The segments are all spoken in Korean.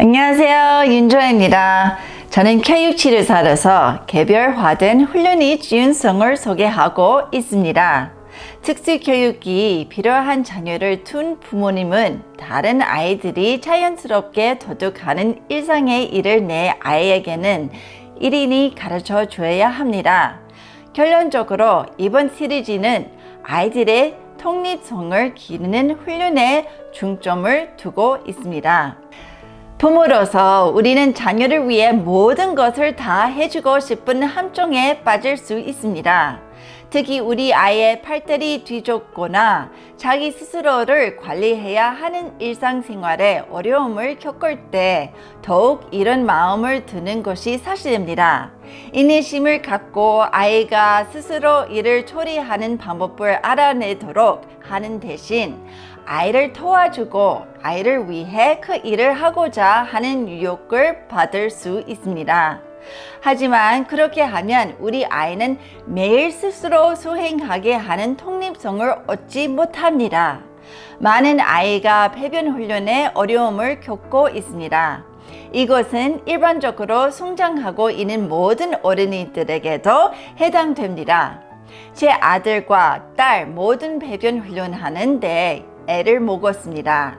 안녕하세요, 윤조입니다. 저는 교육치료사로서 개별화된 훈련의 유연성을 소개하고 있습니다. 특수교육이 필요한 자녀를 둔 부모님은 다른 아이들이 자연스럽게 도둑하는 일상의 일을 내 아이에게는 일일이 가르쳐 줘야 합니다. 결론적으로 이번 시리즈는 아이들의 독립성을 기르는 훈련에 중점을 두고 있습니다. 부모로서 우리는 자녀를 위해 모든 것을 다 해주고 싶은 함정에 빠질 수 있습니다. 특히 우리 아이의 팔다리 뒤좁거나 자기 스스로를 관리해야 하는 일상생활에 어려움을 겪을 때 더욱 이런 마음을 드는 것이 사실입니다. 인내심을 갖고 아이가 스스로 일을 처리하는 방법을 알아내도록 하는 대신 아이를 도와주고 아이를 위해 그 일을 하고자 하는 유혹을 받을 수 있습니다. 하지만 그렇게 하면 우리 아이는 매일 스스로 수행하게 하는 독립성을 얻지 못합니다. 많은 아이가 배변 훈련에 어려움을 겪고 있습니다. 이것은 일반적으로 성장하고 있는 모든 어린이들에게도 해당됩니다. 제 아들과 딸 모든 배변 훈련하는데 애를 먹었습니다.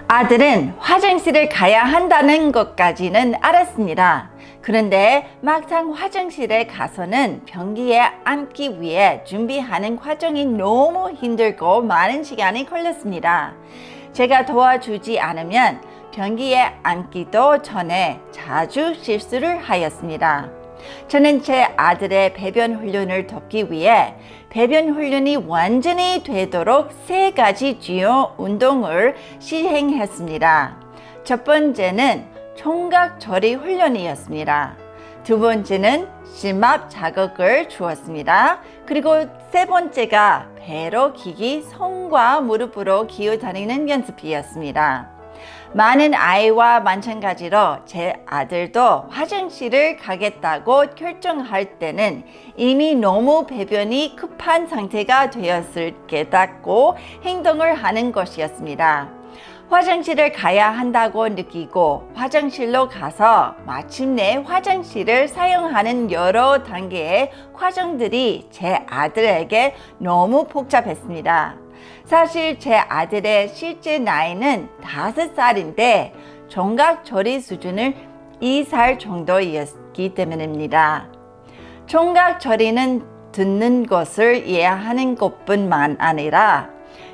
아들은 화장실을 가야 한다는 것까지는 알았습니다. 그런데 막상 화장실에 가서는 변기에 앉기 위해 준비하는 과정이 너무 힘들고 많은 시간이 걸렸습니다. 제가 도와주지 않으면 변기에 앉기도 전에 자주 실수를 하였습니다. 저는 제 아들의 배변 훈련을 돕기 위해 배변 훈련이 완전히 되도록 3가지 주요 운동을 시행했습니다. 첫 번째는 총각 처리 훈련이었습니다. 두 번째는 심압 자극을 주었습니다. 그리고 세 번째가 배로 기기 손과 무릎으로 기어다니는 연습이었습니다. 많은 아이와 마찬가지로 제 아들도 화장실을 가겠다고 결정할 때는 이미 너무 배변이 급한 상태가 되었을 깨닫고 행동을 하는 것이었습니다. 화장실을 가야 한다고 느끼고 화장실로 가서 마침내 화장실을 사용하는 여러 단계의 과정들이 제 아들에게 너무 복잡했습니다. 사실 제 아들의 실제 나이는 5살인데 총각 처리 수준을 2살 정도였기 때문입니다. 총각 처리는 듣는 것을 이해하는 것뿐만 아니라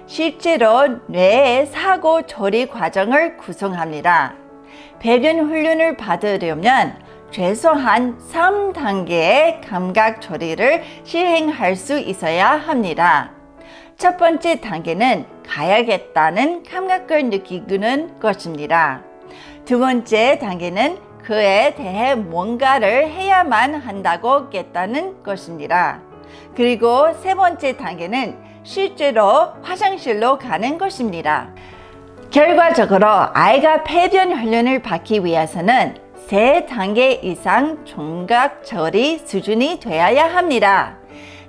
실제로 뇌의 사고 처리 과정을 구성합니다. 배변 훈련을 받으려면 최소한 3단계의 감각 처리를 시행할 수 있어야 합니다. 첫 번째 단계는 가야겠다는 감각을 느끼는 것입니다. 두 번째 단계는 그에 대해 뭔가를 해야만 한다고 깼다는 것입니다. 그리고 세 번째 단계는 실제로 화장실로 가는 것입니다. 결과적으로 아이가 배변 훈련을 받기 위해서는 3단계 이상 총각 처리 수준이 되어야 합니다.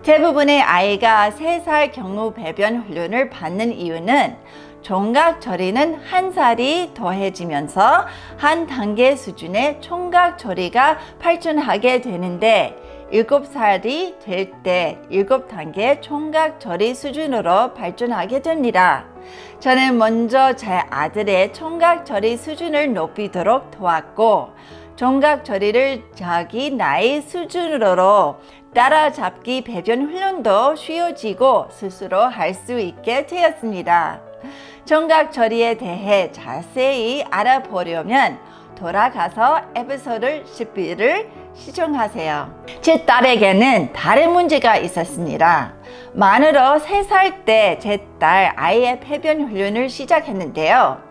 대부분의 아이가 3살 경우 배변 훈련을 받는 이유는 총각 처리는 1살이 더해지면서 한 단계 수준의 총각 처리가 발전하게 되는데 7살이 될 때 7단계 총각 처리 수준으로 발전하게 됩니다. 저는 먼저 제 아들의 총각 처리 수준을 높이도록 도왔고 총각 처리를 자기 나이 수준으로 따라잡기 배변 훈련도 쉬워지고 스스로 할 수 있게 되었습니다. 총각 처리에 대해 자세히 알아보려면 돌아가서 에피소드 10을 시청하세요. 제 딸에게는 다른 문제가 있었습니다. 만으로 3살 때 제 딸 아이의 배변 훈련을 시작했는데요.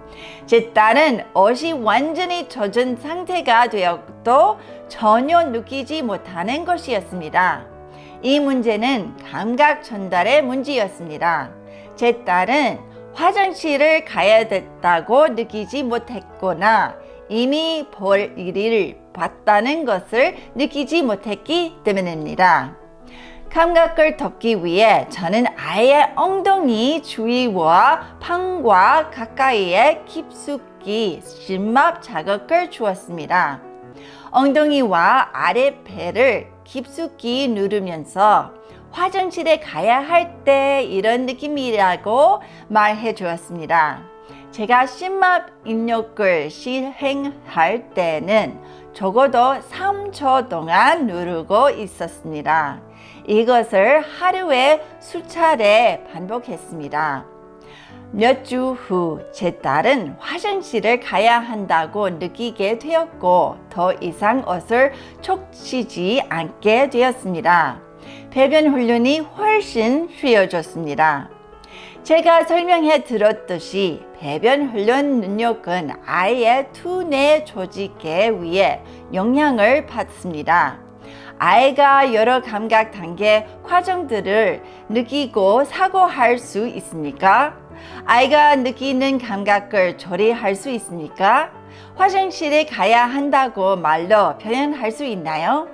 제 딸은 옷이 완전히 젖은 상태가 되어도 전혀 느끼지 못하는 것이었습니다. 이 문제는 감각 전달의 문제였습니다. 제 딸은 화장실을 가야 됐다고 느끼지 못했거나 이미 볼 일을 봤다는 것을 느끼지 못했기 때문입니다. 감각을 덮기 위해 저는 아이의 엉덩이 주위와 판과 가까이에 깊숙이 심막 자극을 주었습니다. 엉덩이와 아랫배를 깊숙이 누르면서 화장실에 가야 할 때 이런 느낌이라고 말해 주었습니다. 제가 심막 입력을 시행할 때는 적어도 3초 동안 누르고 있었습니다. 이것을 하루에 수차례 반복했습니다. 몇 주 후 제 딸은 화장실을 가야 한다고 느끼게 되었고 더 이상 옷을 촉치지 않게 되었습니다. 배변 훈련이 훨씬 쉬워졌습니다. 제가 설명해 드렸듯이 배변 훈련 능력은 아이의 두뇌 조직에 의해 영향을 받습니다. 아이가 여러 감각 단계 과정들을 느끼고 사고할 수 있습니까? 아이가 느끼는 감각을 조리할 수 있습니까? 화장실에 가야 한다고 말로 표현할 수 있나요?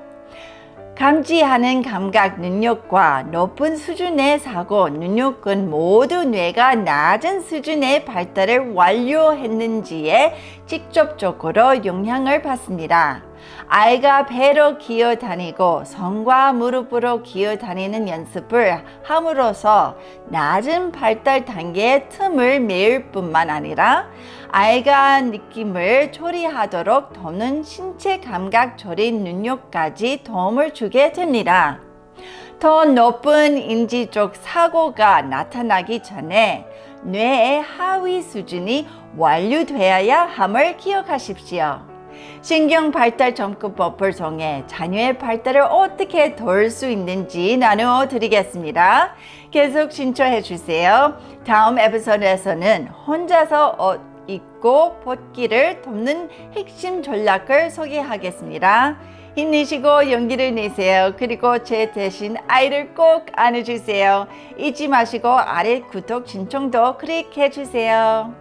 감지하는 감각 능력과 높은 수준의 사고 능력은 모두 뇌가 낮은 수준의 발달을 완료했는지에 직접적으로 영향을 받습니다. 아이가 배로 기어다니고 손과 무릎으로 기어다니는 연습을 함으로써 낮은 발달 단계의 틈을 메울 뿐만 아니라 아이가 느낌을 조리하도록 돕는 신체 감각 조리 능력까지 도움을 주게 됩니다. 더 높은 인지적 사고가 나타나기 전에 뇌의 하위 수준이 완료되어야 함을 기억하십시오. 신경 발달 점검법을 통해 자녀의 발달을 어떻게 도울 수 있는지 나누어 드리겠습니다. 계속 신청해 주세요. 다음 에피소드에서는 혼자서 옷 입고 벗기를 돕는 핵심 전략을 소개하겠습니다. 힘내시고 용기를 내세요. 그리고 제 대신 아이를 꼭 안아주세요. 잊지 마시고 아래 구독 신청도 클릭해 주세요.